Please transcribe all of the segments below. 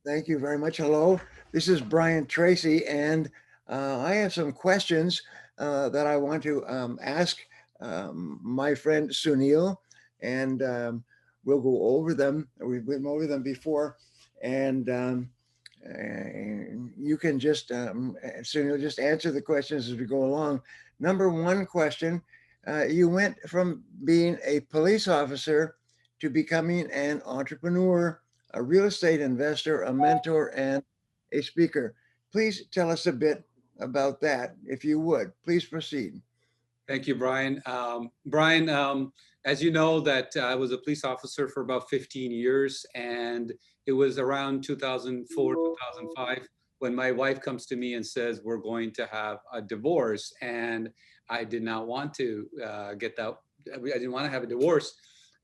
Thank you very much. Hello, this is Brian Tracy, and I have some questions that I want to ask my friend Sunil, and we'll go over them. We've been over them before, and you can just, Sunil, just answer the questions as we go along. Number one question, you went from being a police officer to becoming an entrepreneur, a real estate investor, a mentor, and a speaker. Please tell us a bit about that, if you would. Please proceed. Thank you, Brian. Brian, as you know, that I was a police officer for about 15 years, and it was around 2004, 2005 when my wife comes to me and says, we're going to have a divorce. And I did not want to get that. I didn't want to have a divorce.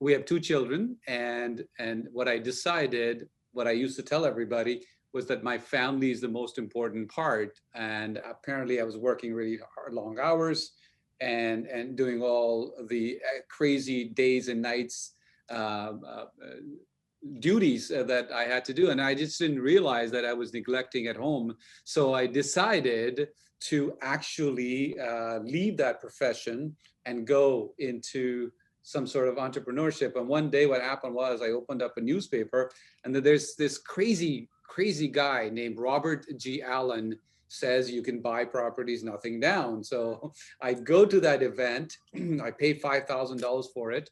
We have two children, and what I decided, what I used to tell everybody, was that my family is the most important part. And apparently I was working really hard, long hours, and doing all the crazy days and nights duties that I had to do. And I just didn't realize that I was neglecting at home. So I decided to actually leave that profession and go into some sort of entrepreneurship. And one day what happened was I opened up a newspaper, and then there's this crazy guy named Robert G. Allen says you can buy properties, nothing down. So I go to that event, I pay $5,000 for it.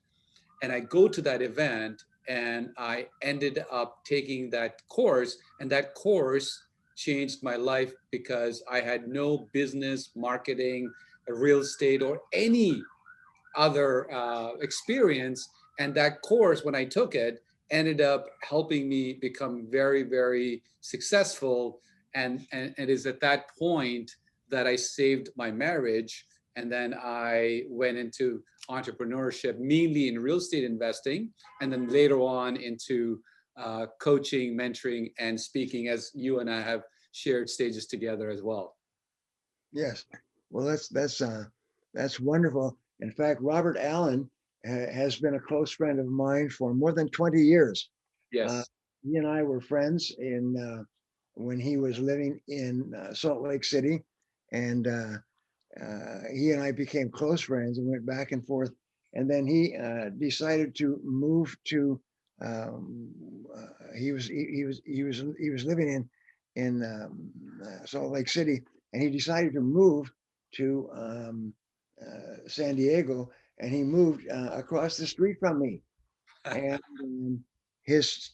And I go to that event, and I ended up taking that course, and that course changed my life because I had no business, marketing, real estate, or any other experience. And that course, when I took it, ended up helping me become very, very successful. And it is at that point that I saved my marriage. And then I went into entrepreneurship, mainly in real estate investing, and then later on into coaching, mentoring, and speaking, as you and I have shared stages together as well. Yes. Well, that's wonderful. In fact, Robert Allen has been a close friend of mine for more than 20 years. Uh, Yes. he and I were friends in when he was living in Salt Lake City, and he and I became close friends and went back and forth. And then he decided to move to. He was living in Salt Lake City, and he decided to move to San Diego, and he moved across the street from me. And his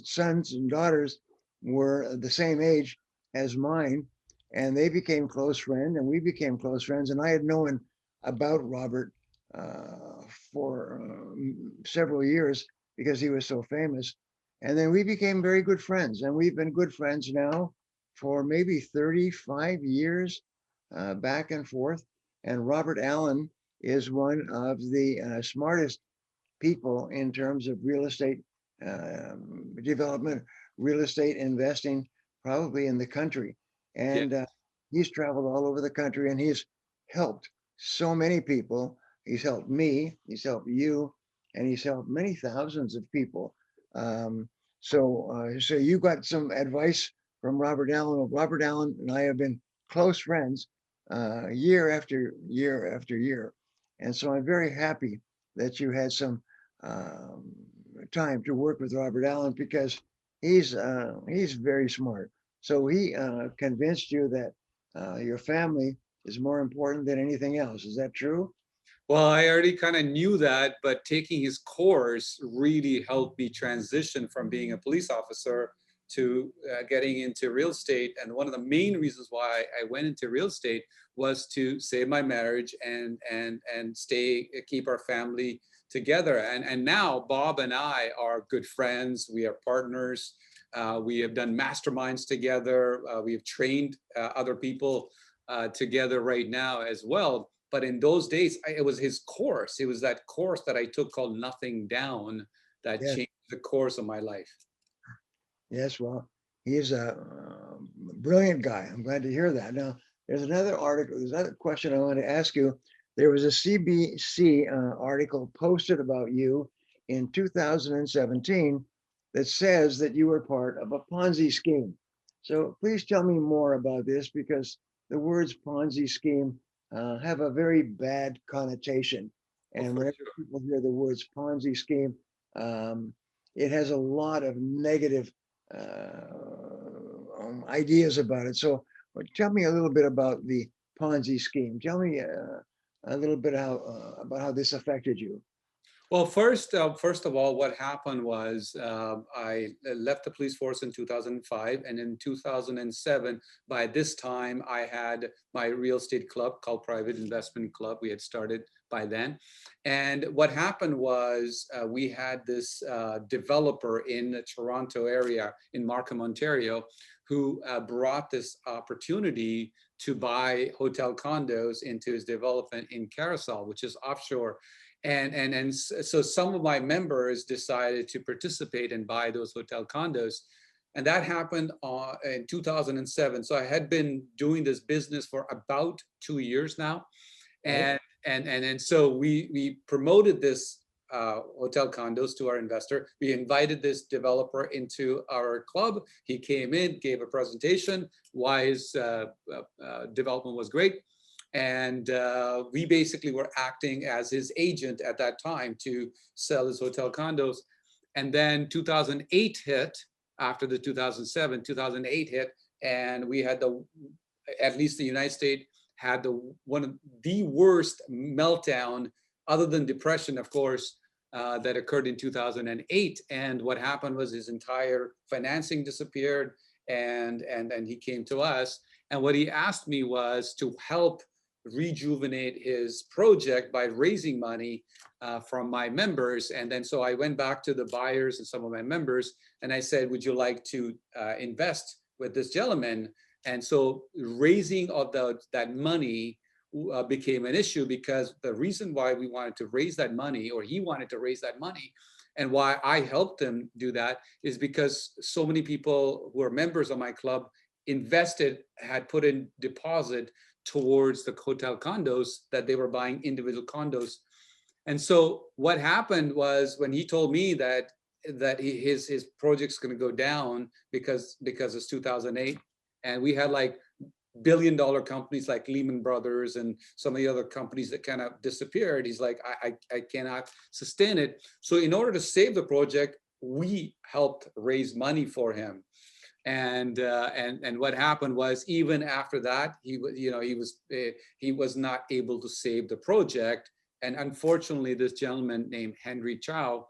sons and daughters were the same age as mine, and they became close friends, and we became close friends. And I had known about Robert for several years because he was so famous. And then we became very good friends, and we've been good friends now for maybe 35 years, back and forth. And Robert Allen is one of the smartest people in terms of real estate development, real estate investing, probably in the country. Yeah. And he's traveled all over the country, and he's helped so many people. He's helped me, he's helped you, and he's helped many thousands of people. So you got some advice from Robert Allen. Well, Robert Allen and I have been close friends year after year after year. And so I'm very happy that you had some um, time to work with Robert Allen because he's very smart. So he convinced you that your family is more important than anything else. Is that true? Well, I already kind of knew that, but taking his course really helped me transition from being a police officer to getting into real estate. And one of the main reasons why I went into real estate was to save my marriage and stay keep our family together. And now Bob and I are good friends. We are partners. We have done masterminds together. We have trained other people together right now as well. But in those days, it was his course. It was that course that I took called Nothing Down that Yes. changed the course of my life. Yes. Well, he's a brilliant guy. I'm glad to hear that. Now, there's another article. There's another question I want to ask you. There was a CBC article posted about you in 2017, that says that you were part of a Ponzi scheme. So please tell me more about this, because the words Ponzi scheme have a very bad connotation. Oh, And for whenever sure. people hear the words Ponzi scheme, it has a lot of negative ideas about it. So tell me a little bit about the Ponzi scheme. Tell me a little bit about how this affected you. Well, first of all, what happened was I left the police force in 2005, and in 2007, by this time, I had my real estate club called Private Investment Club. We had started by then, and what happened was we had this developer in the Toronto area in Markham, Ontario, who brought this opportunity to buy hotel condos into his development in Carousel, which is offshore. And so some of my members decided to participate and buy those hotel condos, and that happened in 2007. So I had been doing this business for about 2 years now, Right? and so we promoted this hotel condos to our investor. We invited this developer into our club. He came in, gave a presentation why his development was great. And we basically were acting as his agent at that time to sell his hotel condos. And then 2008 hit, after the 2007, 2008 hit, and we had at least the United States had one of the worst meltdown, other than depression, of course, that occurred in 2008. And what happened was his entire financing disappeared, and he came to us. And what he asked me was to help rejuvenate his project by raising money from my members. And then so I went back to the buyers and some of my members, and I said, would you like to invest with this gentleman? And so raising of that money became an issue, because the reason why we wanted to raise that money, or he wanted to raise that money, and why I helped him do that, is because so many people who are members of my club had put in deposit towards the hotel condos, that they were buying individual condos. And so what happened was, when he told me that his project's going to go down because it's 2008, and we had like billion-dollar companies like Lehman Brothers and some of the other companies that kind of disappeared, he's like, I cannot sustain it. So in order to save the project, we helped raise money for him. And what happened was, even after that, he was not able to save the project. And unfortunately, this gentleman named Henry Chow,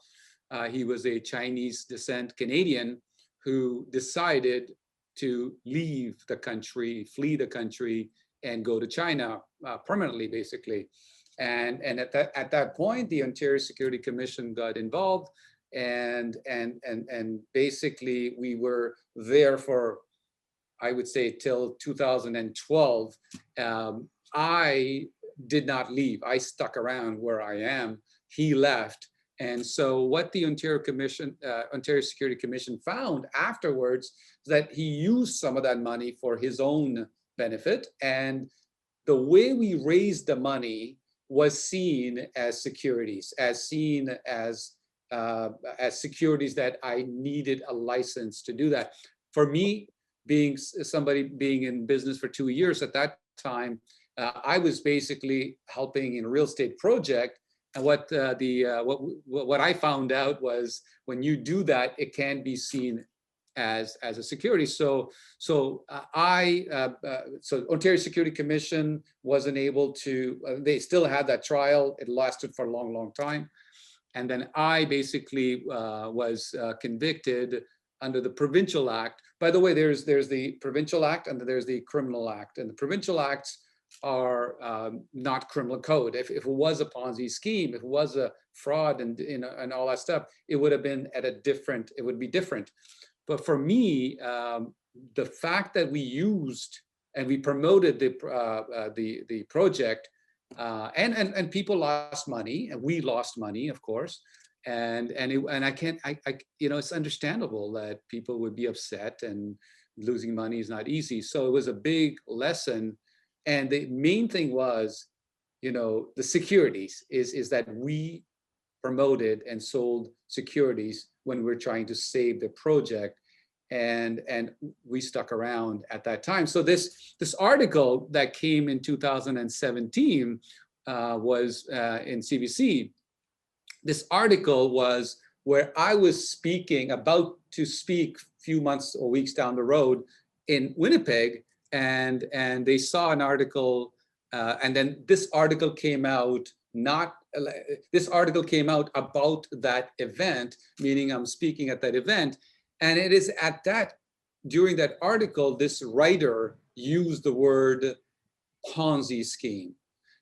he was a Chinese descent Canadian who decided to leave the country, flee the country, and go to China permanently, basically. And at that point, the Ontario Security Commission got involved, and basically we were there for, I would say, till 2012. I did not leave. I stuck around where I am. He left. And so what the Ontario Security Commission found afterwards is that he used some of that money for his own benefit. And the way we raised the money was seen as securities, as securities that I needed a license to do that. For me, being in business for 2 years at that time, I was basically helping in a real estate project. And what I found out was, when you do that, it can be seen as a security. So Ontario Security Commission wasn't able to. They still had that trial. It lasted for a long time. And then I basically was convicted under the Provincial Act. By the way, there's the Provincial Act and there's the Criminal Act. And the Provincial Acts are not criminal code. If it was a Ponzi scheme, if it was a fraud and all that stuff, it would have been it would be different. But for me, the fact that we used and we promoted the project, and people lost money, and we lost money, of course, and it's understandable that people would be upset, and losing money is not easy. So it was a big lesson, and the main thing was, the securities is that we promoted and sold securities when we're trying to save the project. And we stuck around at that time. So this article that came in 2017 was in CBC. This article was where I was about to speak a few months or weeks down the road in Winnipeg, and they saw an article, and then this article came out. This article came out about that event, meaning I'm speaking at that event, and it is at that, during that article, this writer used the word Ponzi scheme.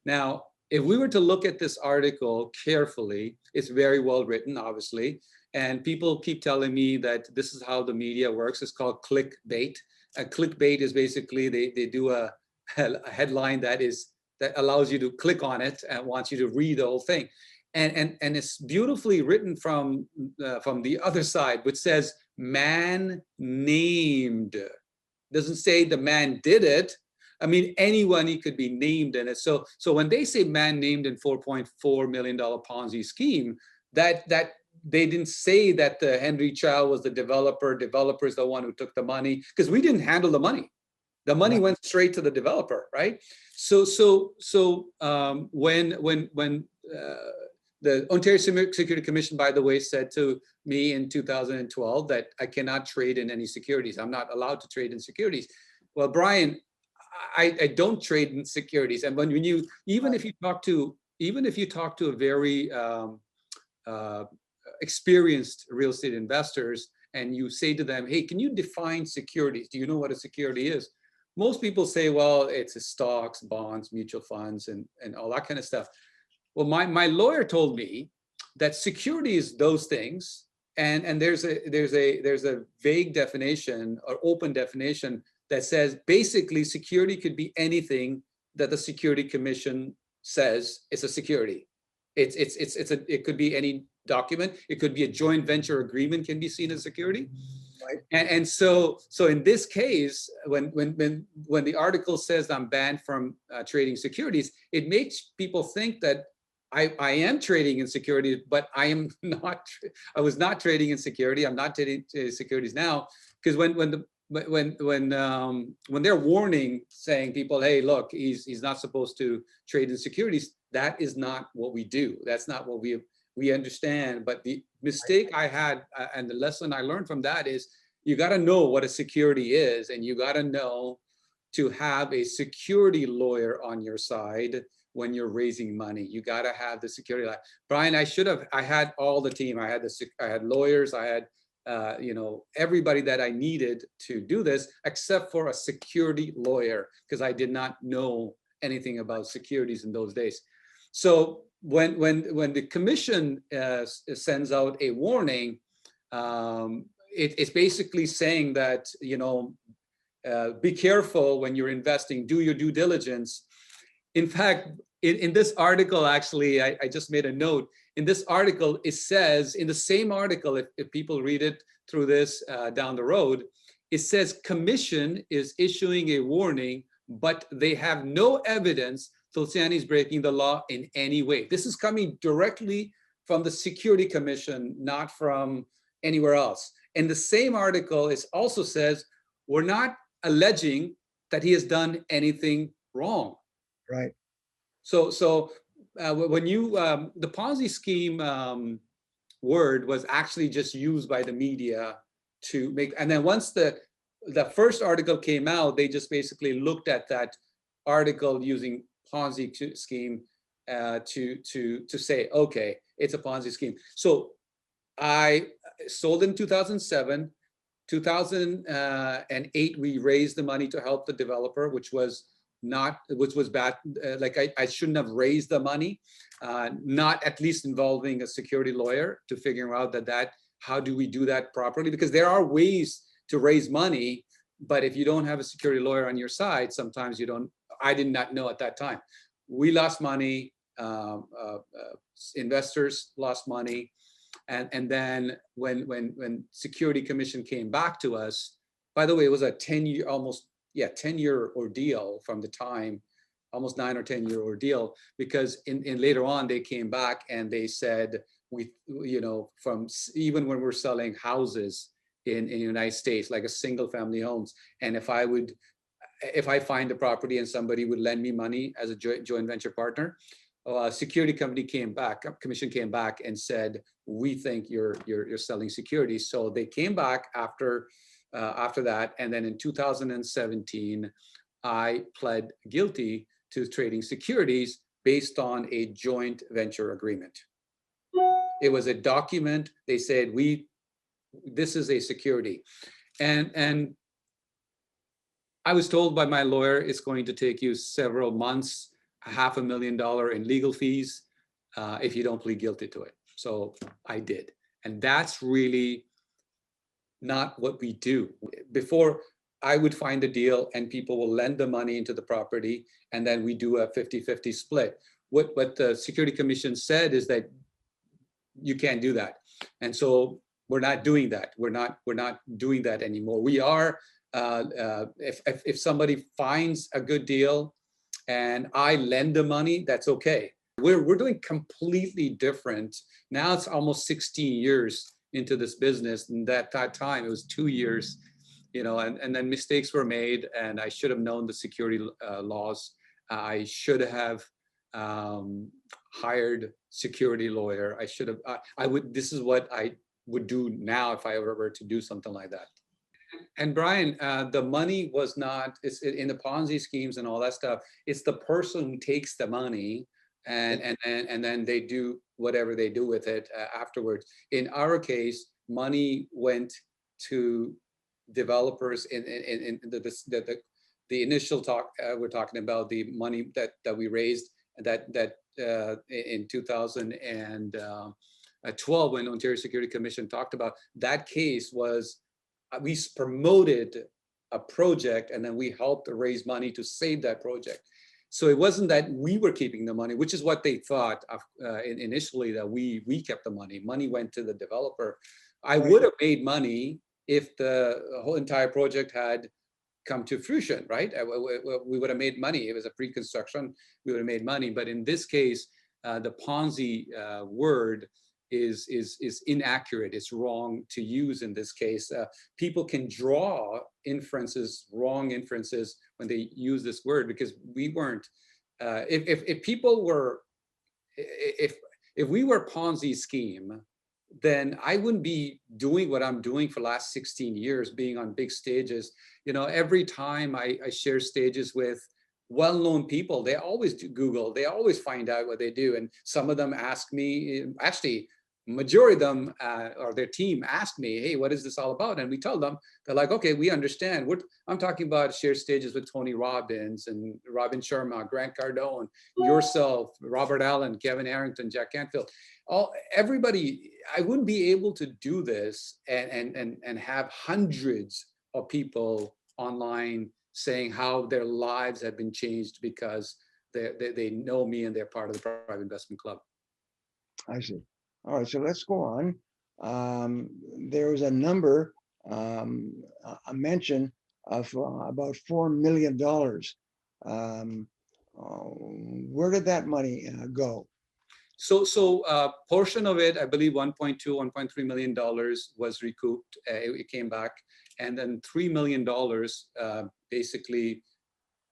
Now, if we were to look at this article carefully, it's very well written, obviously, and people keep telling me that this is how the media works. It's called clickbait. Clickbait is basically they do a headline that allows you to click on it and wants you to read the whole thing, and it's beautifully written from the other side, which says man named. Doesn't say the man did it. I mean, anyone, he could be named in it. So when they say man named in $4.4 million Ponzi scheme, that they didn't say that the Henry Chow was the developer is the one who took the money, because we didn't handle the money. The money went straight to the developer, right? So when the Ontario Security Commission, by the way, said to me in 2012 that I cannot trade in any securities. I'm not allowed to trade in securities. Well, Brian, I don't trade in securities. And when you, even if you talk to a very experienced real estate investors, and you say to them, hey, can you define securities? Do you know what a security is? Most people say, well, it's stocks, bonds, mutual funds, and all that kind of stuff. Well, my lawyer told me that security is those things, and there's a vague definition or open definition that says basically security could be anything that the Security Commission says is a security. It could be any document. It could be a joint venture agreement can be seen as security. Right. And so in this case, when the article says I'm banned from trading securities, it makes people think that I am trading in securities, but I am not. I was not trading in security. I'm not trading securities now, because when they're warning, saying people, hey, look, he's not supposed to trade in securities. That is not what we do. That's not what we understand. But the mistake I had and the lesson I learned from that is you got to know what a security is, and you got to know to have a security lawyer on your side when you're raising money. You got to have the security. Brian, I had all the team. I had lawyers. I had everybody that I needed to do this, except for a security lawyer, because I did not know anything about securities in those days. So when the commission sends out a warning, it's basically saying that, be careful when you're investing, do your due diligence. In fact, in this article, actually, I just made a note. In this article, it says, in the same article, if people read it through this down the road, it says commission is issuing a warning, but they have no evidence Tulsiani is breaking the law in any way. This is coming directly from the Security Commission, not from anywhere else. In the same article, it also says, we're not alleging that he has done anything wrong. Right. So when you, the Ponzi scheme word was actually just used by the media to make, and then once the first article came out, they just basically looked at that article using Ponzi scheme to say, okay, it's a Ponzi scheme. So I sold in 2007. 2008, we raised the money to help the developer, which was bad. Like I shouldn't have raised the money, not at least involving a security lawyer to figuring out how do we do that properly? Because there are ways to raise money, but if you don't have a security lawyer on your side, sometimes you don't. I did not know at that time. We lost money, investors lost money. And then when Security Commission came back to us, by the way, it was a 10-year ordeal from the time, almost 9 or 10-year ordeal, because in later on they came back and they said, even when we're selling houses in the United States, like a single family homes, and if I find a property and somebody would lend me money as a joint venture partner, security commission came back and said, we think you're selling securities. So they came back after that, and then in 2017, I pled guilty to trading securities based on a joint venture agreement. It was a document. They said, this is a security, and I was told by my lawyer, it's going to take you several months, $500,000 in legal fees, if you don't plead guilty to it. So I did. And that's really not what we do. Before, I would find a deal and people will lend the money into the property, and then we do a 50-50 split. What the Security Commission said is that you can't do that. And so we're not doing that. We're not doing that anymore. We are, if somebody finds a good deal and I lend the money, that's okay. We're doing completely different. Now it's almost 16 years into this business, and that time it was 2 years, and then mistakes were made, and I should have known the security laws. I should have hired security lawyer. I should have. This is what I would do now if I ever were to do something like that. And Brian, the money was not, it's in the Ponzi schemes and all that stuff. It's the person who takes the money and then they do whatever they do with it afterwards. In our case, money went to developers in the initial talk. We're talking about the money that we raised that in 2012, when Ontario Security Commission talked about that case, was we promoted a project and then we helped to raise money to save that project. So it wasn't that we were keeping the money, which is what they thought initially, that we kept the money. Money went to the developer. I would have made money if the whole entire project had come to fruition, right? We would have made money. It was a pre-construction, we would have made money. But in this case, the Ponzi word is inaccurate. It's wrong to use in this case. People can draw inferences, wrong inferences, when they use this word, because we weren't. If people were, if we were a Ponzi scheme, then I wouldn't be doing what I'm doing for the last 16 years, being on big stages. Every time I share stages with well-known people, they always do Google, they always find out what they do. And some of them ask me, actually, majority of them or their team asked me, hey, what is this all about? And we tell them, they're like, okay, we understand. I'm talking about shared stages with Tony Robbins and Robin Sharma, Grant Cardone, yourself, Robert Allen, Kevin Harrington, Jack Canfield. Everybody. I wouldn't be able to do this and have hundreds of people online saying how their lives have been changed because they know me and they're part of the Private Investment Club. I see. All right, so let's go on. There was a number, a mention of about $4 million. Where did that money go? So portion of it, I believe $1.2, $1.3 million was recouped. It came back. And then $3 million, basically,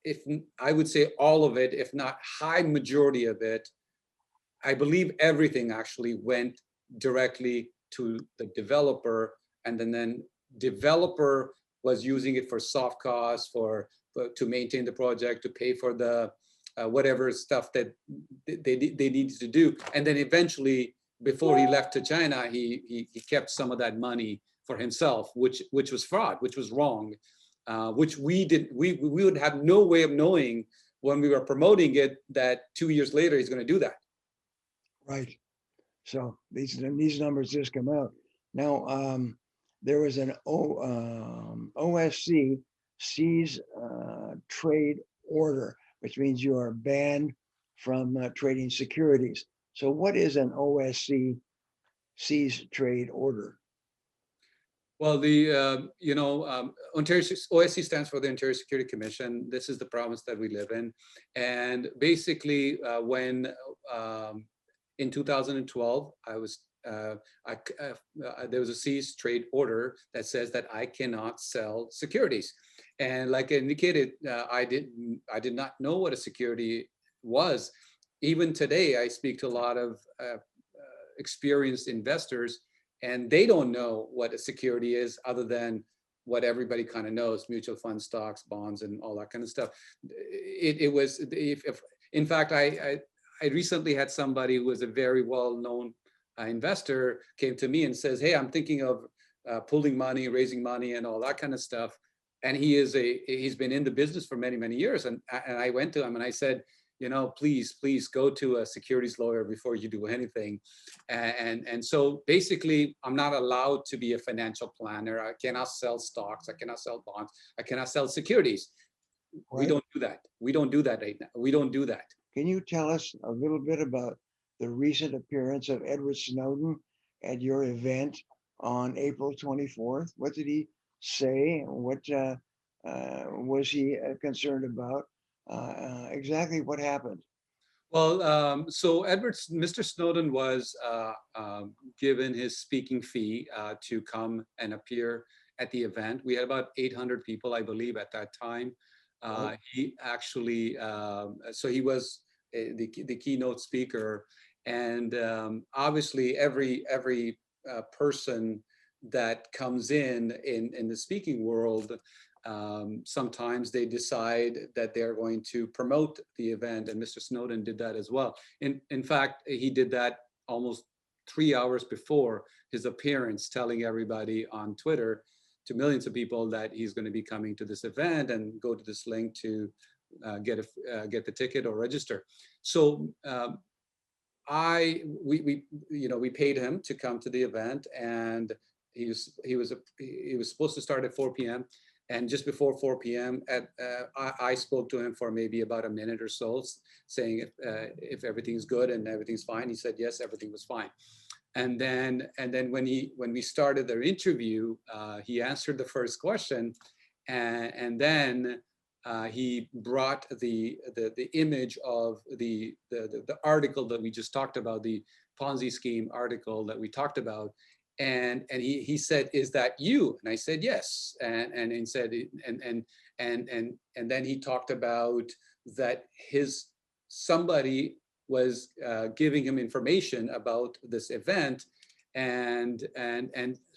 if I would say all of it, if not high majority of it, I believe everything actually went directly to the developer, and then developer was using it for soft costs, to maintain the project, to pay for the whatever stuff that they needed to do. And then eventually, before he left to China, he kept some of that money for himself, which was fraud, which was wrong, which we would have no way of knowing when we were promoting it that 2 years later he's going to do that. Right. So these numbers just come out. Now, there was an OSC seize trade order, which means you are banned from trading securities. So what is an OSC seize trade order? Well, Ontario OSC stands for the Ontario Security Commission. This is the province that we live in. And basically, when in 2012, I was there was a cease trade order that says that I cannot sell securities. And like I indicated, I did not know what a security was. Even today, I speak to a lot of experienced investors, and they don't know what a security is other than what everybody kind of knows: mutual fund, stocks, bonds, and all that kind of stuff. It was, if in fact, I recently had somebody who was a very well-known investor came to me and says, "Hey, I'm thinking of pooling money, raising money, and all that kind of stuff." And he's been in the business for many, many years. And I went to him and I said, please go to a securities lawyer before you do anything. And so basically, I'm not allowed to be a financial planner. I cannot sell stocks. I cannot sell bonds. I cannot sell securities. Right. We don't do that. We don't do that right now. We don't do that. Can you tell us a little bit about the recent appearance of Edward Snowden at your event on April 24th? What did he say? What was he concerned about? Exactly what happened? Well, so Mr. Snowden was given his speaking fee to come and appear at the event. We had about 800 people, I believe, at that time. He actually, so he was the keynote speaker, and obviously every person that comes in the speaking world, sometimes they decide that they're going to promote the event, and Mr. Snowden did that as well. In fact, he did that almost 3 hours before his appearance, telling everybody on Twitter, to millions of people, that he's going to be coming to this event and go to this link to get the ticket or register. So we paid him to come to the event, and he was supposed to start at 4 p.m. And just before 4 p.m., I spoke to him for maybe about a minute or so, saying if everything's good and everything's fine. He said yes, everything was fine. And then when we started their interview, he answered the first question, and then he brought the image of the article that we just talked about, the Ponzi scheme article that we talked about. And he said, "Is that you?" And I said, "Yes." And he said, and then he talked about that somebody was giving him information about this event, and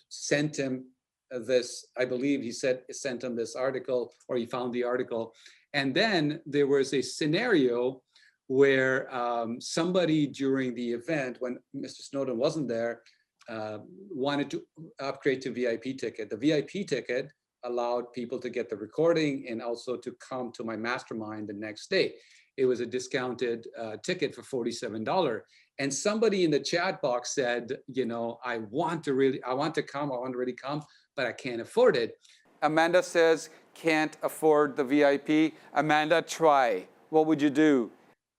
sent him this. I believe he said sent him this article, or he found the article. And then there was a scenario where somebody during the event, when Mr. Snowden wasn't there, wanted to upgrade to VIP ticket. The VIP ticket allowed people to get the recording and also to come to my mastermind the next day. It was a discounted ticket for $47. And somebody in the chat box said, I want to really come, but I can't afford it. Amanda says, can't afford the VIP. Amanda, try. What would you do?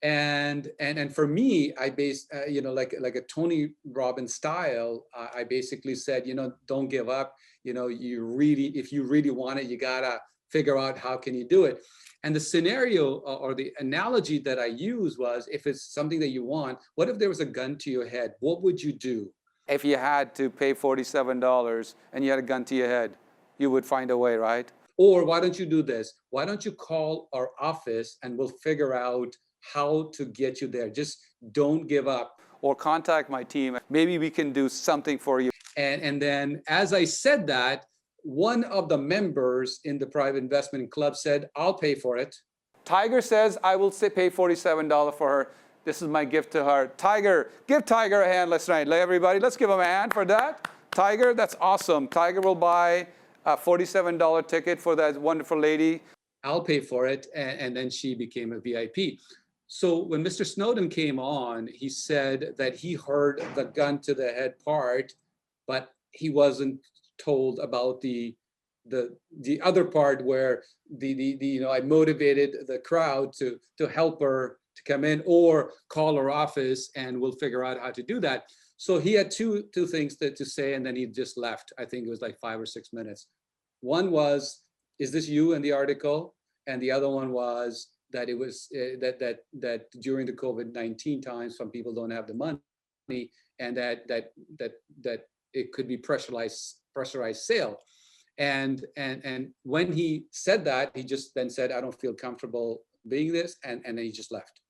And for me, I based, like a Tony Robbins style, I basically said, don't give up. If you really want it, you gotta figure out how can you do it. And the scenario or the analogy that I use was, if it's something that you want, what if there was a gun to your head? What would you do? If you had to pay $47 and you had a gun to your head, you would find a way, right? Or why don't you do this? Why don't you call our office and we'll figure out how to get you there. Just don't give up. Or contact my team. Maybe we can do something for you. And then as I said that, one of the members in the private investment club said, I'll pay for it. Tiger says, I will pay $47 for her. This is my gift to her. Tiger, give Tiger a hand. Let's everybody, let's give him a hand for that. Tiger, that's awesome. Tiger will buy a $47 ticket for that wonderful lady. I'll pay for it. And then she became a VIP. So when Mr. Snowden came on, he said that he heard the gun to the head part, but he wasn't told about the other part where I motivated the crowd to help her to come in or call her office, and we'll figure out how to do that. So he had two things to say, and then he just left. I think it was like 5 or 6 minutes. One was, is this you in the article? And the other one was that it was that during the COVID-19 times, some people don't have the money. and that it could be pressurized sale. And when he said that, he just then said, I don't feel comfortable being this, and then he just left.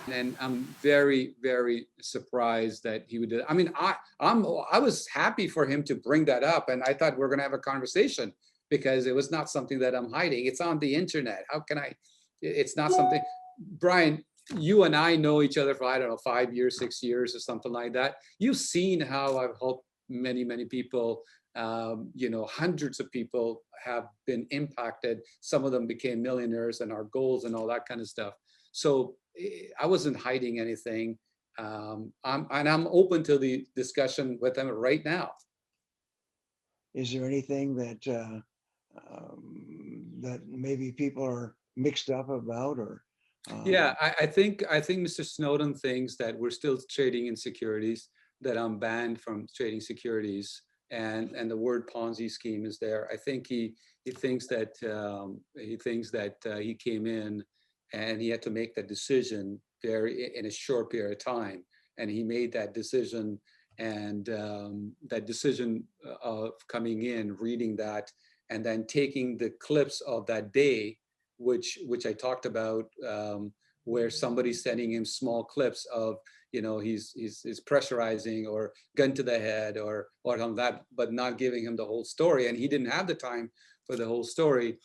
And I'm very, very surprised that he would do that. I mean, I was happy for him to bring that up, and I thought we're going to have a conversation because it was not something that I'm hiding. It's on the internet. How can I? It's not something. Brian, you and I know each other for, I don't know, 5 years, 6 years, or something like that. You've seen how I've helped many, many people. Hundreds of people have been impacted. Some of them became millionaires and our goals and all that kind of stuff. So I wasn't hiding anything. I'm open to the discussion with them right now. Is there anything that that maybe people are mixed up about, or? Yeah, I think Mr. Snowden thinks that we're still trading in securities, that I'm banned from trading securities, and the word Ponzi scheme is there. I think he thinks that he came in and he had to make that decision in a short period of time, and he made that decision. And that decision of coming in, reading that, and then taking the clips of that day, which I talked about, where somebody's sending him small clips of, he's pressurizing or gun to the head or on that, but not giving him the whole story. And he didn't have the time for the whole story.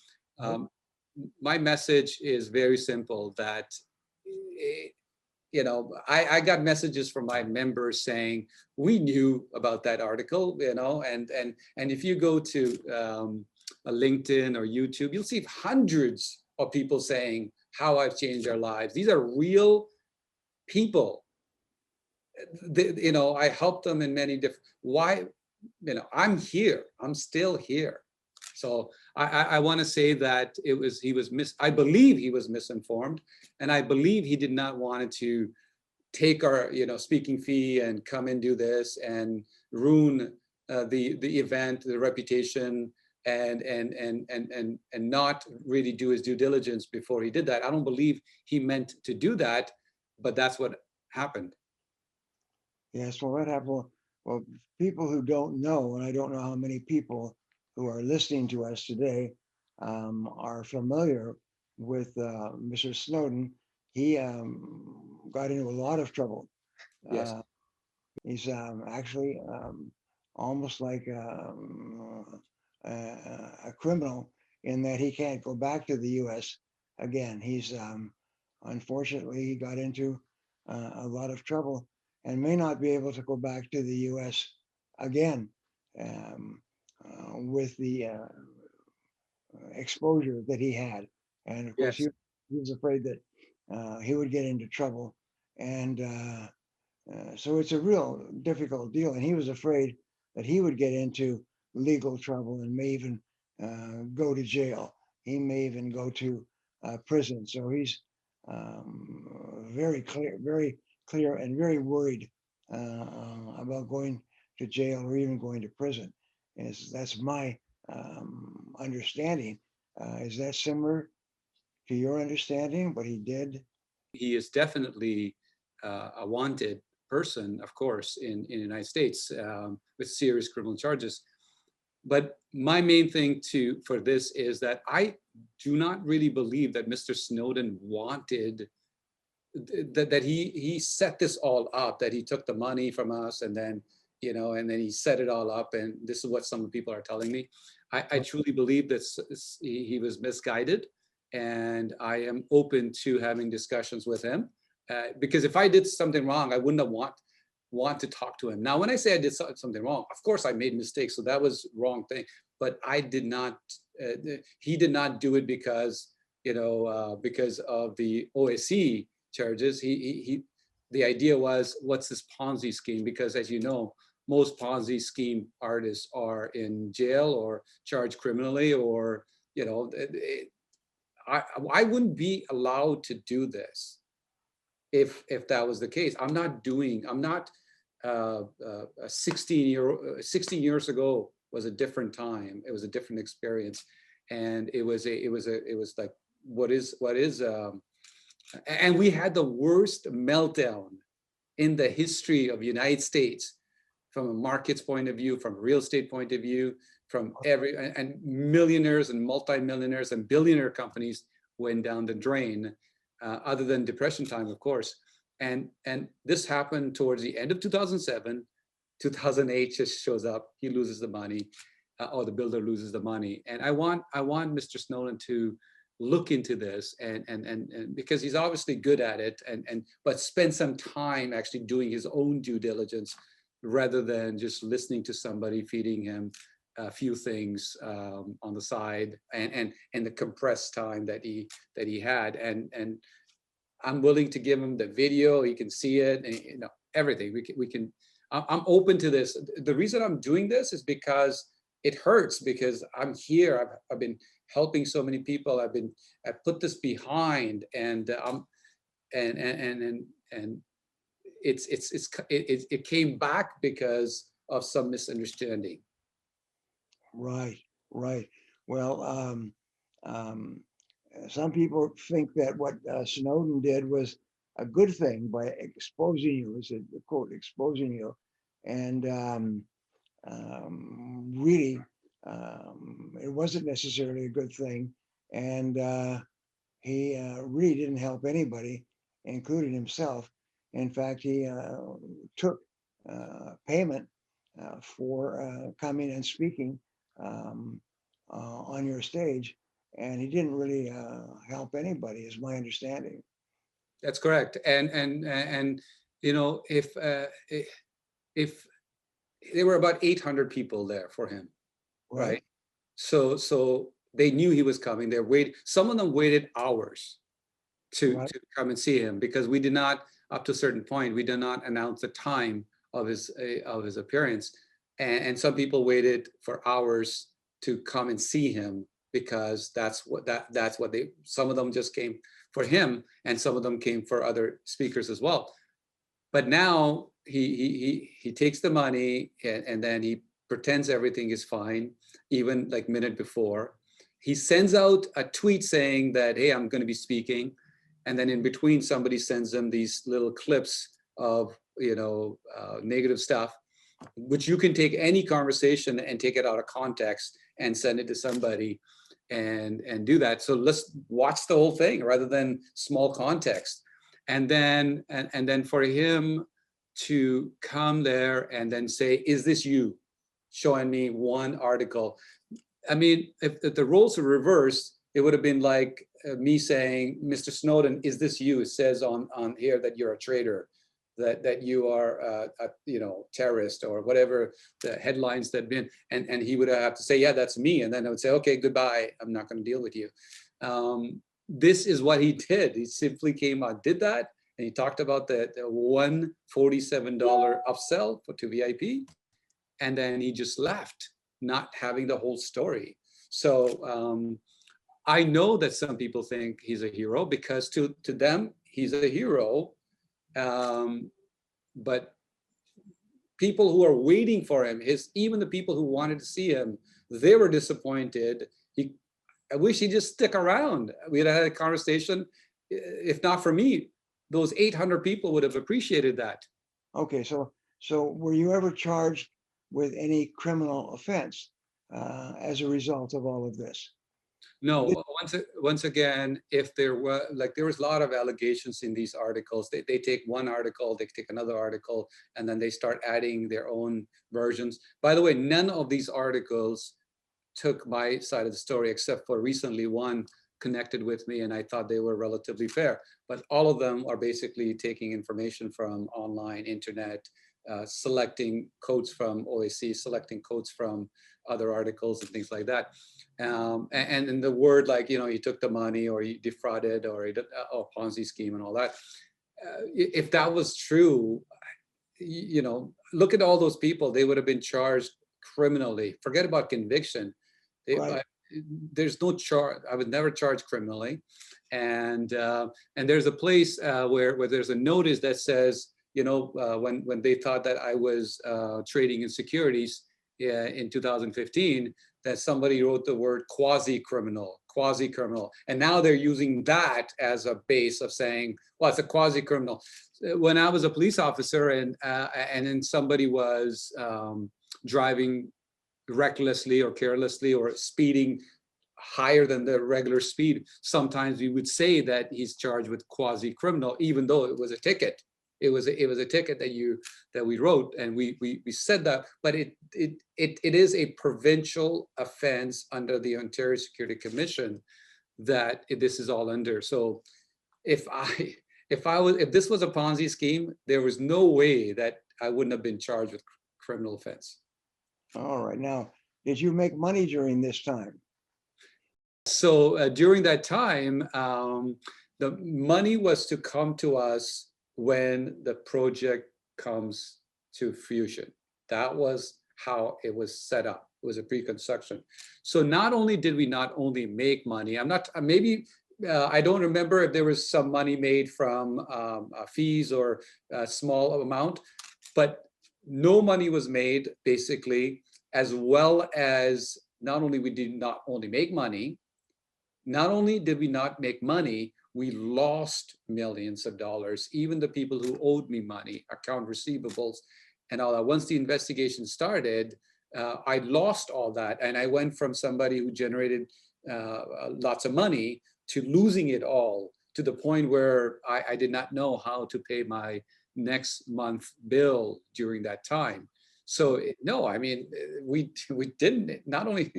My message is very simple, that, I got messages from my members saying, we knew about that article, and if you go to a LinkedIn or YouTube, you'll see hundreds of people saying how I've changed their lives. These are real people. I helped them in many different, I'm here, I'm still here. So I want to say that I believe he was misinformed, and I believe he did not want to take our speaking fee and come and do this and ruin the event, the reputation, and not really do his due diligence before he did that. I don't believe he meant to do that, but that's what happened. Yes, well, what happened? Well, people who don't know, and I don't know how many people who are listening to us today are familiar with Mr. Snowden. He got into a lot of trouble. Yes. He's actually almost like a criminal, in that he can't go back to the U.S. again. He's unfortunately, he got into a lot of trouble and may not be able to go back to the U.S. again with the exposure that he had. And of course, Yes. he was afraid that he would get into trouble. And so it's a real difficult deal. And he was afraid that he would get into legal trouble and may even go to jail. He may even go to prison. So he's very clear and very worried about going to jail or even going to prison. And that's my understanding. Is that similar to your understanding, what he did? He is definitely a wanted person, of course, in the United States with serious criminal charges. But my main thing for this is that I do not really believe that Mr. Snowden wanted that he set this all up, that he took the money from us and then he set it all up. And this is what some people are telling me. I truly believe that he was misguided, and I am open to having discussions with him because if I did something wrong, I wouldn't have want to talk to him. Now, when I say I did something wrong, of course I made mistakes, so that was wrong thing. But I did not. He did not do it because because of the OSC charges. The idea was, what's this Ponzi scheme? Because as you know, most Ponzi scheme artists are in jail or charged criminally, or I wouldn't be allowed to do this if that was the case. I'm not 16 years ago was a different time. It was a different experience, and it was like what is and we had the worst meltdown in the history of the United States, from a market's point of view, from a real estate point of view, from and millionaires and multimillionaires and billionaire companies went down the drain, other than depression time, of course. And this happened towards the end of 2007. 2008 just shows up, he loses the money, or the builder loses the money. And I want Mr. Snowden to look into this, and because he's obviously good at it, but spend some time actually doing his own due diligence, rather than just listening to somebody feeding him a few things on the side, and the compressed time that he had. And I'm willing to give him the video, he can see it, and everything. We can. I'm open to this. The reason I'm doing this is because it hurts, because I'm here. I've been helping so many people. I put this behind, and it came back because of some misunderstanding. Right, right. Well, some people think that what Snowden did was a good thing by exposing you, is a quote, exposing you, and really, it wasn't necessarily a good thing, and he really didn't help anybody, including himself. In fact, he took payment for coming and speaking on your stage, and he didn't really help anybody, is my understanding. That's correct. And if there were about 800 people there for him, right? So they knew he was coming. They waited. Some of them waited hours to come and see him, because we did not, up to a certain point, we did not announce the time of his appearance, and some people waited for hours to come and see him, because that's what they. Some of them just came for him, and some of them came for other speakers as well. But now he takes the money, and then he pretends everything is fine, even like minute before. He sends out a tweet saying that, hey, I'm going to be speaking. And then in between, somebody sends them these little clips of negative stuff, which you can take any conversation and take it out of context and send it to somebody and do that. So let's watch the whole thing rather than small context. And then for him to come there and then say, is this you? Showing me one article. I mean, if the roles were reversed, it would have been like me saying, Mr. Snowden, is this you? It says on here that you're a traitor, that you are a terrorist, or whatever the headlines that been, and he would have to say, yeah, that's me. And then I would say, okay, goodbye, I'm not going to deal with you. This is what he did. He simply came out, did that, and he talked about the $147 upsell to VIP, and then he just left, not having the whole story. So I know that some people think he's a hero, because to them, he's a hero. But people who are waiting for him, even the people who wanted to see him, they were disappointed. I wish he'd just stick around. We had had a conversation. If not for me, those 800 people would have appreciated that. Okay, so were you ever charged with any criminal offense as a result of all of this? No, once again, if there was a lot of allegations in these articles. They take one article, they take another article, and then they start adding their own versions. By the way, none of these articles took my side of the story, except for recently one connected with me, and I thought they were relatively fair. But all of them are basically taking information from online, internet, selecting quotes from OAC, selecting quotes from other articles and things like that. And in the word, like, he took the money, or he defrauded, or Ponzi scheme and all that. If that was true, look at all those people. They would have been charged criminally. Forget about conviction. There's no charge. I was never charged criminally. And there's a place where there's a notice that says, when they thought that I was trading in securities in 2015, that somebody wrote the word quasi-criminal, quasi-criminal. And now they're using that as a base of saying, well, it's a quasi-criminal. When I was a police officer and then somebody was driving recklessly or carelessly or speeding higher than the regular speed, sometimes we would say that he's charged with quasi-criminal, even though it was a ticket. It was a ticket that we wrote, and we said that, but it is a provincial offense under the Ontario Security Commission that this is all under. So if this was a Ponzi scheme, there was no way that I wouldn't have been charged with criminal offense. All right. Now, did you make money during this time? So during that time, the money was to come to us when the project comes to fruition. That was how it was set up. It was a pre-construction. So not only did we not only make money, I don't remember if there was some money made from fees or a small amount, but no money was made basically, as well as not only we did not only make money, not only did we not make money, we lost millions of dollars. Even the people who owed me money, account receivables and all that. Once the investigation started, I lost all that. And I went from somebody who generated lots of money to losing it all, to the point where I did not know how to pay my next month bill during that time. So no, I mean, we didn't, not only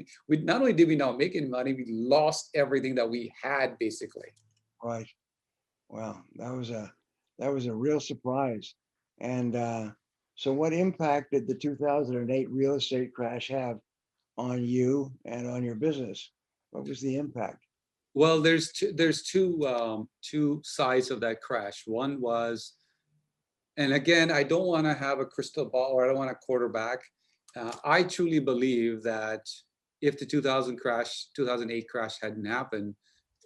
did we not make any money, we lost everything that we had basically. Right. Well, that was a real surprise. And so what impact did the 2008 real estate crash have on you and on your business? What was the impact? Well, there's two sides of that crash. One was, and again, I don't want to have a crystal ball, or I don't want to quarterback. I truly believe that if the 2008 crash hadn't happened,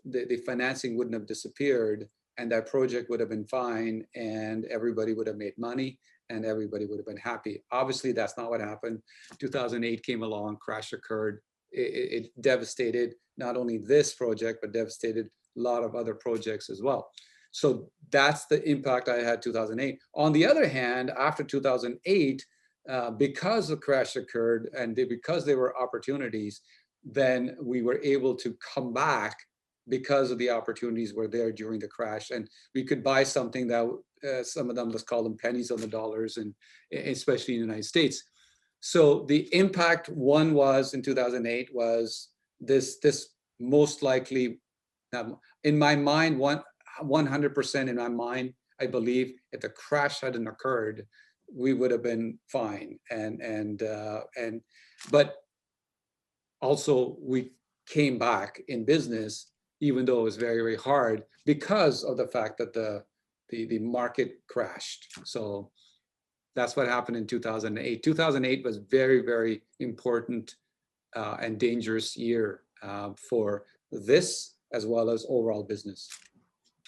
the financing wouldn't have disappeared, and that project would have been fine, and everybody would have made money, and everybody would have been happy. Obviously, that's not what happened. 2008 came along, crash occurred. It devastated not only this project, but devastated a lot of other projects as well. So that's the impact I had 2008. On the other hand, after 2008, because the crash occurred and because there were opportunities, then we were able to come back because of the opportunities were there during the crash, and we could buy something that some of them, let's call them pennies on the dollars, and especially in the United States. So the impact one was in 2008 was this most likely, in my mind, 100% in my mind, I believe if the crash hadn't occurred, we would have been fine. But also we came back in business, even though it was very, very hard because of the fact that the market crashed. So that's what happened in 2008. 2008 was very, very important and dangerous year for this as well as overall business.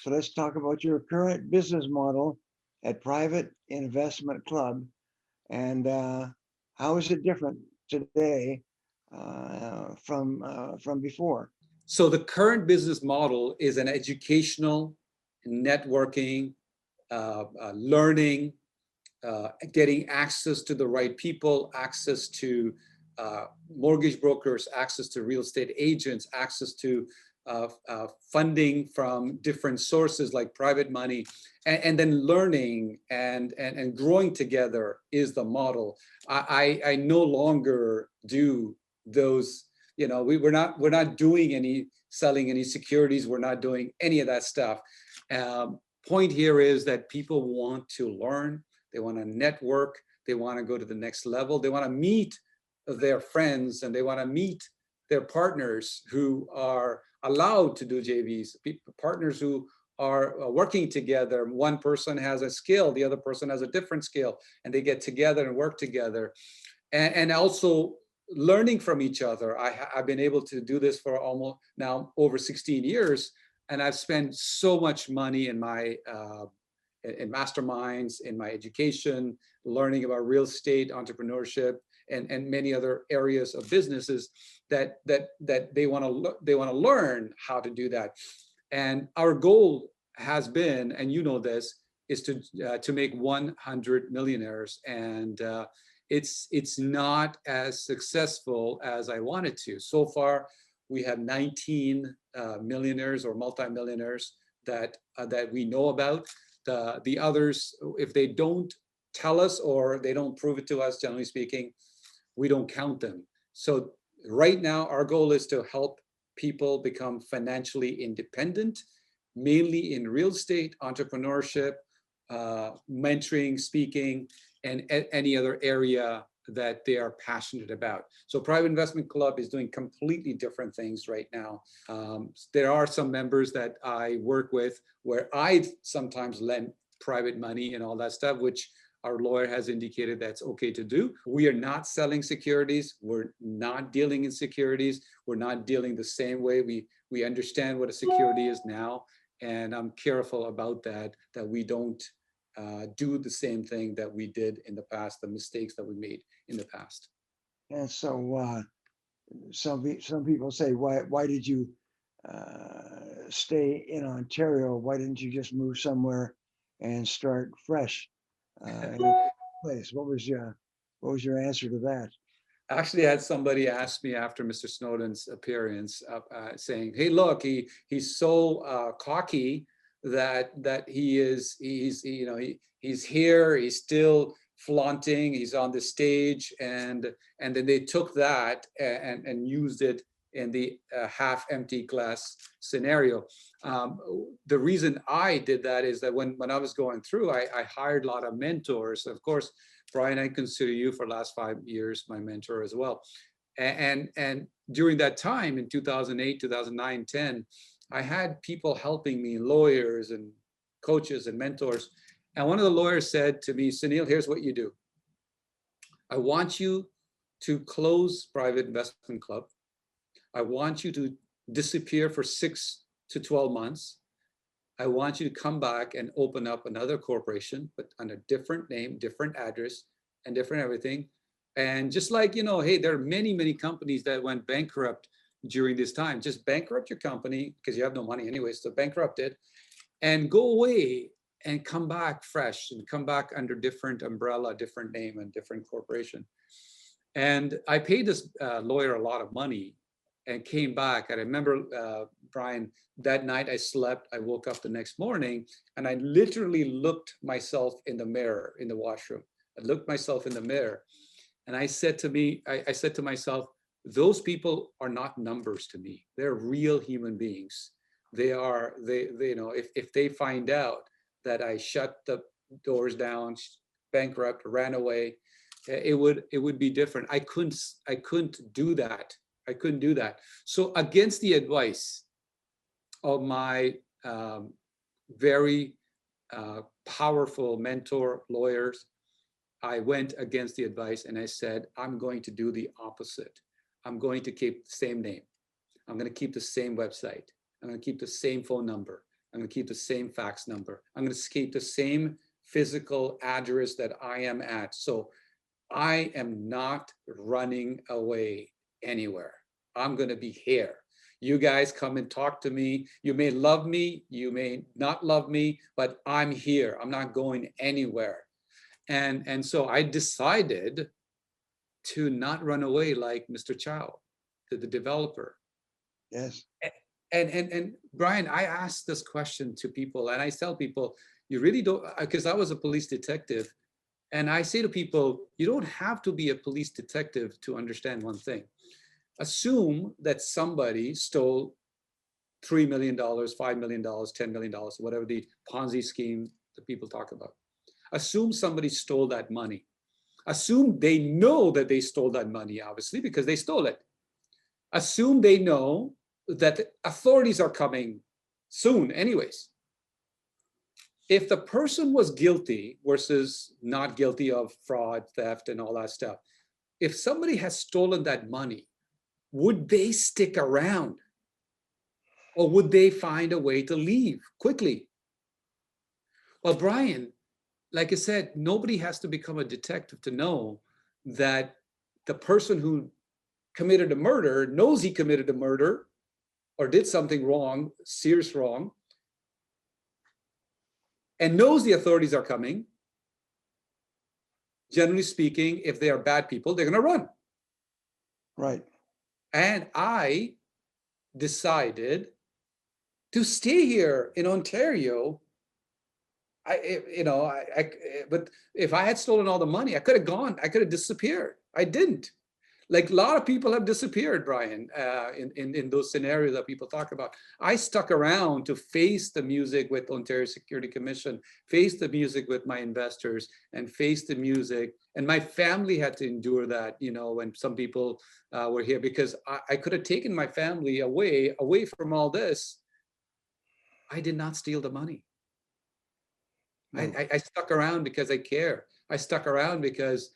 So let's talk about your current business model at Private Investment Club, and how is it different today from before? So the current business model is an educational, networking, learning, getting access to the right people, access to mortgage brokers, access to real estate agents, access to funding from different sources like private money, and then learning and growing together is the model. I no longer do those. You know, we're not doing any selling any securities. We're not doing any of that stuff. Point here is that people want to learn. They want to network. They want to go to the next level. They want to meet their friends, and they want to meet their partners who are allowed to do JVs, partners who are working together. One person has a skill, the other person has a different skill, and they get together and work together. And also learning from each other. I've been able to do this for almost now over 16 years, and I've spent so much money in my in masterminds, in my education, learning about real estate, entrepreneurship, and many other areas of businesses that they want to learn how to do that. And our goal has been, and you know this, is to make 100 millionaires, and it's not as successful as I wanted to. So far, we have 19 millionaires or multimillionaires that we know about. The others, if they don't tell us or they don't prove it to us, generally speaking, we don't count them. So right now, our goal is to help people become financially independent, mainly in real estate, entrepreneurship, mentoring, speaking, and any other area that they are passionate about. So Private Investment Club is doing completely different things right now. There are some members that I work with where I sometimes lend private money and all that stuff, which our lawyer has indicated that's okay to do. We are not selling securities. We're not dealing in securities. We're not dealing the same way. We understand what a security is now, and I'm careful about that we don't do the same thing that we did in the past, the mistakes that we made in the past. And so some people say, why did you stay in Ontario? Why didn't you just move somewhere and start fresh in a place? What was your answer to that? Actually, I had somebody ask me after Mr. Snowden's appearance, saying, "Hey, look, he's so cocky that he's here, he's still flaunting, he's on the stage," and then they took that and used it in the half-empty glass scenario. The reason I did that is that when I was going through, I hired a lot of mentors. Of course, Brian, I consider you for the last 5 years my mentor as well. And during that time in 2008, 2009, 10, I had people helping me, lawyers and coaches and mentors. And one of the lawyers said to me, "Sunil, here's what you do. I want you to close Private Investment Club. I want you to disappear for 6 to 12 months. I want you to come back and open up another corporation, but on a different name, different address, and different everything. And just like, hey, there are many, many companies that went bankrupt during this time. Just bankrupt your company because you have no money anyway, so bankrupt it and go away and come back fresh and come back under different umbrella, different name, and different corporation." And I paid this lawyer a lot of money and came back. And I remember, Brian, that night I slept, I woke up the next morning and I literally looked myself in the mirror in the washroom. I looked myself in the mirror and I said to myself, those people are not numbers to me. They're real human beings. They if they find out that I shut the doors down, bankrupt, ran away, it would be different. I couldn't do that. I couldn't do that. So against the advice of my very powerful mentor lawyers, I went against the advice and I said, I'm going to do the opposite. I'm going to keep the same name. I'm going to keep the same website. I'm going to keep the same phone number. I'm going to keep the same fax number. I'm going to keep the same physical address that I am at. So I am not running away anywhere. I'm going to be here. You guys come and talk to me. You may love me, you may not love me, but I'm here. I'm not going anywhere. And so I decided to not run away like Mr. Chow, the developer. Yes. And Brian, I ask this question to people and I tell people, you really don't, because I was a police detective. And I say to people, you don't have to be a police detective to understand one thing. Assume that somebody stole $3 million, $5 million, $10 million, whatever the Ponzi scheme that people talk about. Assume somebody stole that money. Assume they know that they stole that money, obviously, because they stole it. Assume they know that the authorities are coming soon anyways. If the person was guilty versus not guilty of fraud, theft, and all that stuff, if somebody has stolen that money, would they stick around? Or would they find a way to leave quickly? Well, Brian, like I said, nobody has to become a detective to know that the person who committed a murder knows he committed a murder or did something wrong, serious wrong, and knows the authorities are coming, generally speaking, if they are bad people, they're going to run. Right. And I decided to stay here in Ontario. But if I had stolen all the money, I could have gone. I could have disappeared. I didn't. Like a lot of people have disappeared, Brian, in those scenarios that people talk about. I stuck around to face the music with Ontario Security Commission, face the music with my investors, and face the music. And my family had to endure that, when some people were here, because I could have taken my family away from all this. I did not steal the money. No. I stuck around because I care. I stuck around because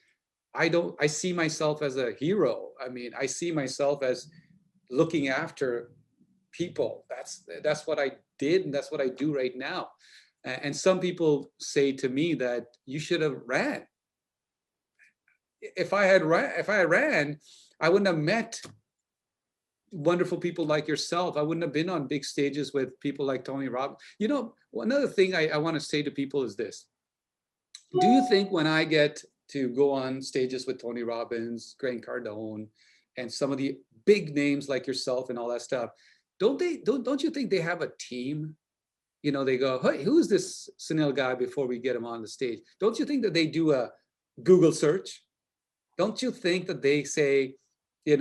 I see myself as a hero. I mean, I see myself as looking after people. That's what I did, and that's what I do right now. And some people say to me that you should have ran. If I had ran, I wouldn't have met wonderful people like yourself. I wouldn't have been on big stages with people like Tony Robbins. Another thing I want to say to people is this. Do you think when I get to go on stages with Tony Robbins, Grant Cardone, and some of the big names like yourself and all that stuff, don't you think they have a team? They go, hey, who's this Sunil guy before we get him on the stage? Don't you think that they do a Google search? Don't you think that they say, they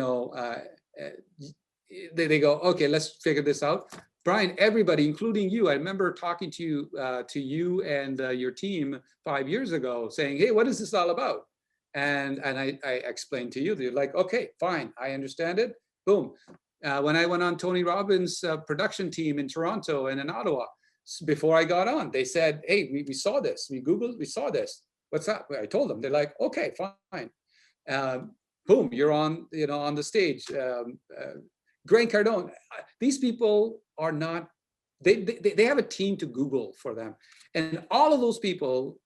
go, okay, let's figure this out. Brian, everybody, including you, I remember talking to you and your team 5 years ago saying, hey, what is this all about? And I explained to you, they're like, okay, fine, I understand it. Boom. When I went on Tony Robbins' production team in Toronto and in Ottawa, before I got on, they said, hey, we saw this. We Googled, we saw this. What's that? I told them. They're like, okay, fine. Boom, you're on, on the stage. Grant Cardone, these people are not, they have a team to Google for them. And all of those people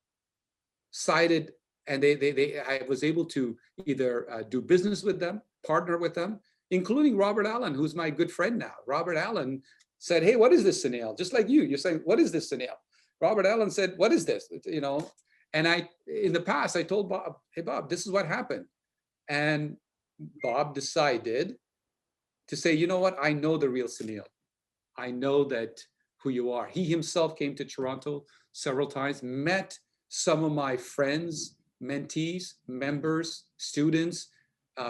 cited, and I was able to either do business with them, partner with them, including Robert Allen, who's my good friend now. Robert Allen said, hey, what is this, Sunil? Just like you're saying, what is this, Sunil? Robert Allen said, what is this? And in the past, I told Bob, hey, Bob, this is what happened. And Bob decided to say, you know what? I know the real Sunil. I know that who you are. He himself came to Toronto several times, met some of my friends, mentees, members, students,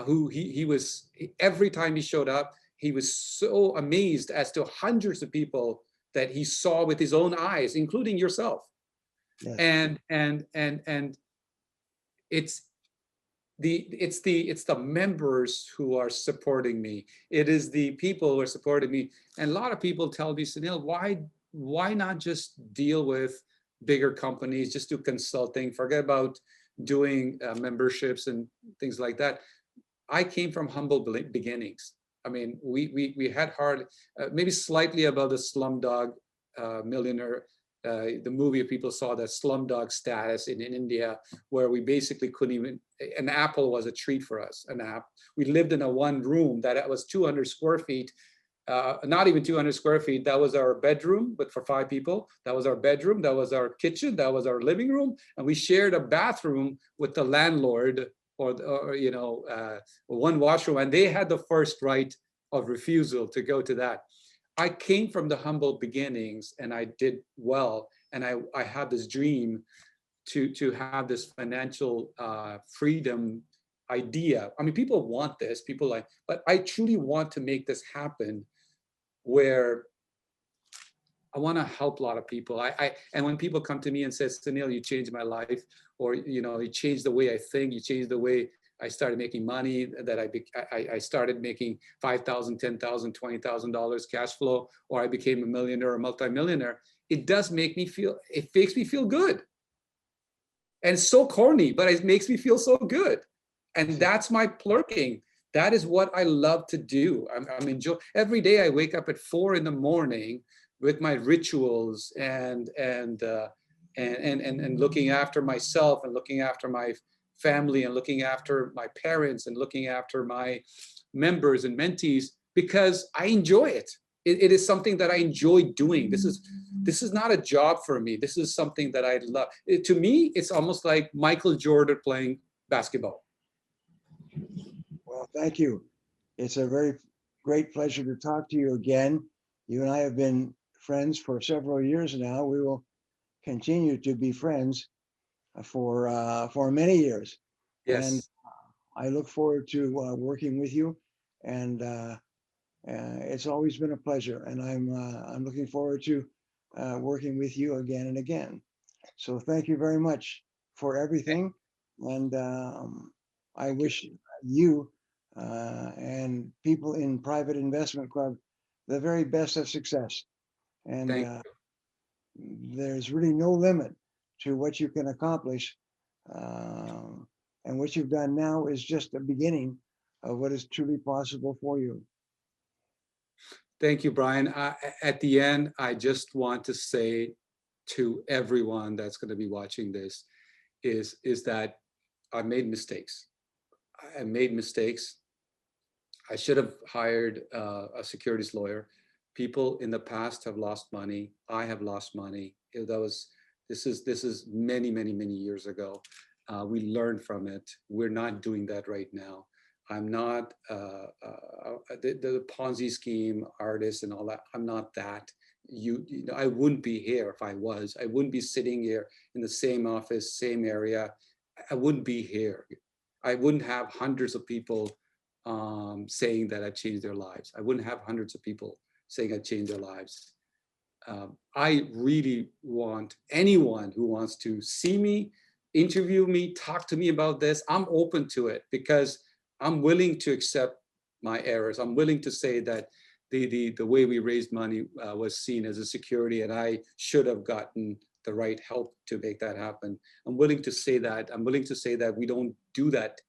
who he was, every time he showed up, he was so amazed as to hundreds of people that he saw with his own eyes, including yourself. Yes. And it's the members who are supporting me. It is the people who are supporting me. And a lot of people tell me, Sunil, why not just deal with bigger companies, just do consulting, forget about doing memberships and things like that. I came from humble beginnings. I mean, we had hard, maybe slightly above the Slumdog Millionaire. The movie, people saw that Slumdog status in India, where we basically couldn't even, an apple was a treat for us, an apple. We lived in a one room that was 200 square feet, not even 200 square feet. That was our bedroom, but for 5 people. That was our bedroom, that was our kitchen, that was our living room. And we shared a bathroom with the landlord or one washroom. And they had the first right of refusal to go to that. I came from the humble beginnings and I did well. And I had this dream to have this financial freedom idea. I mean, people want this, but I truly want to make this happen where I want to help a lot of people. And when people come to me and say, Sunil, you changed my life, or, you changed the way I think, you changed the way I started making money, that I started making $5,000, $10,000, $20,000 cash flow, or I became a millionaire or multimillionaire. It makes me feel good. And it's so corny, but it makes me feel so good. And that's my plurking. That is what I love to do. I'm enjoying every day. I wake up at 4 a.m. with my rituals and looking after myself and looking after my family and looking after my parents and looking after my members and mentees because I enjoy it. It is something that I enjoy doing. This is not a job for me. This is something that I love. To me, it's almost like Michael Jordan playing basketball. Well, thank you. It's a very great pleasure to talk to you again. You and I have been friends for several years now. We will continue to be friends for many years. And Yes. I look forward to working with you. And it's always been a pleasure. And I'm looking forward to working with you again and again. So thank you very much for everything. And I Thank you. wish you and people in Private Investment Club the very best of success. And Thank there's really no limit to what you can accomplish. And what you've done now is just the beginning of what is truly possible for you. Thank you, Brian. At the end, I just want to say to everyone that's going to be watching this is that I made mistakes. I made mistakes. I should have hired a securities lawyer. People in the past have lost money. I have lost money. This is many years ago. We learned from it. We're not doing that right now. I'm not the Ponzi scheme artist and all that. I'm not that. You know, I wouldn't be here if I was. I wouldn't be sitting here in the same office, same area. I wouldn't be here. I wouldn't have hundreds of people saying that I changed their lives. I wouldn't have hundreds of people saying I changed their lives. I really want anyone who wants to see me, interview me, talk to me about this. I'm open to it because I'm willing to accept my errors. I'm willing to say that the way we raised money was seen as a security, and I should have gotten the right help to make that happen. I'm willing to say that. I'm willing to say that we don't do that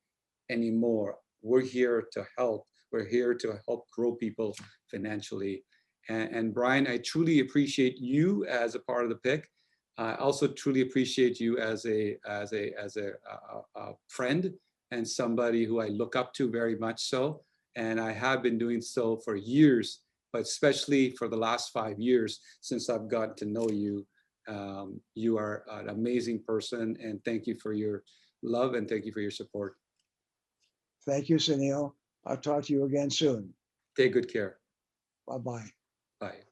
anymore. We're here to help. We're here to help grow people financially. And Brian, I truly appreciate you as a part of the pick. I also truly appreciate you as a friend and somebody who I look up to very much so. And I have been doing so for years, but especially for the last 5 years since I've gotten to know you. You are an amazing person, and thank you for your love and thank you for your support. Thank you, Sunil. I'll talk to you again soon. Take good care. Bye-bye. Bye.